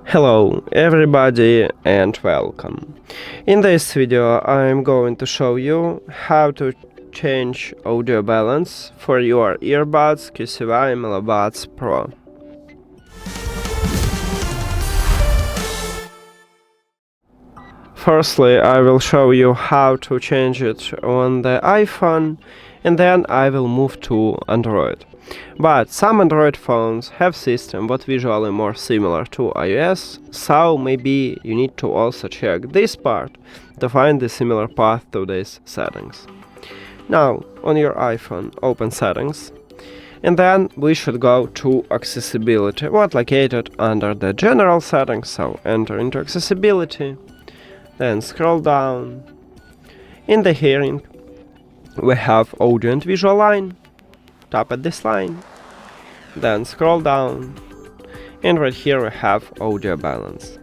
Hello everybody and welcome. In this video I'm going to show you how to change audio balance for your earbuds QCY MeloBuds Pro. Firstly, I will show you how to change it on the iPhone, and then I will move to Android. But some Android phones have system what visually more similar to iOS, so maybe you need to also check this part to find the similar path to these settings. Now, on your iPhone, open Settings, and then we should go to Accessibility, what located under the General settings, so enter into Accessibility. Then scroll down. In the hearing, we have audio and visual line. Tap at this line. Then scroll down. And right here we have audio balance.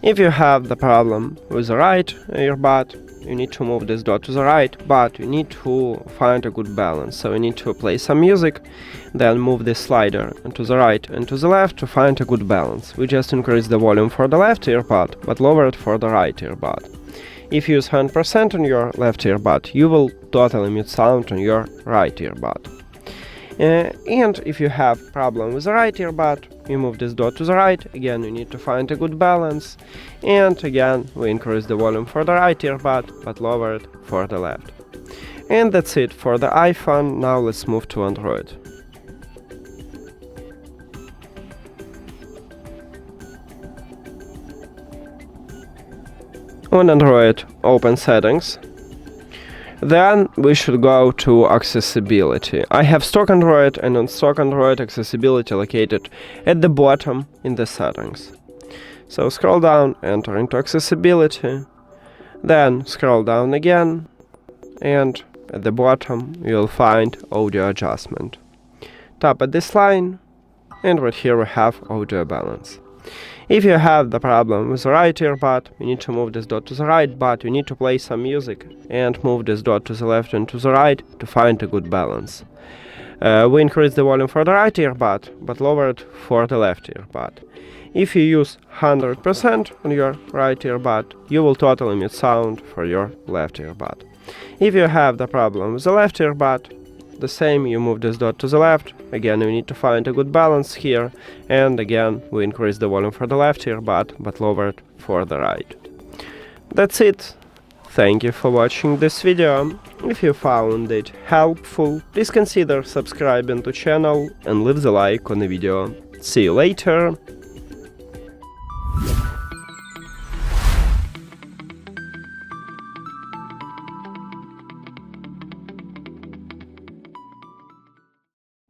If you have the problem with the right earbud, you need to move this dot to the right, but you need to find a good balance. So you need to play some music, then move this slider to the right and to the left to find a good balance. We just increase the volume for the left earbud, but lower it for the right earbud. If you use 100% on your left earbud, you will totally mute sound on your right earbud. And if you have problem with the right earbud, you move this dot to the right. Again, you need to find a good balance. And again, we increase the volume for the right earbud, but lower it for the left. And that's it for the iPhone. Now let's move to Android. On Android, open Settings. Then we should go to Accessibility. I have stock Android, and on stock Android accessibility located at the bottom in the settings. So scroll down, enter into Accessibility, then scroll down again, and at the bottom you'll find Audio Adjustment. Tap at this line, and right here we have Audio Balance. If you have the problem with the right earbud, you need to move this dot to the right, but you need to play some music and move this dot to the left and to the right to find a good balance. We increase the volume for the right earbud, but lower it for the left earbud. If you use 100% on your right earbud, you will totally mute sound for your left earbud. If you have the problem with the left earbud, the same, you move this dot to the left. Again, you need to find a good balance here, and again we increase the volume for the left earbud, but lower it for the right. That's it. Thank you for watching this video. If you found it helpful, please consider subscribing to channel and leave the like on the video. See you later.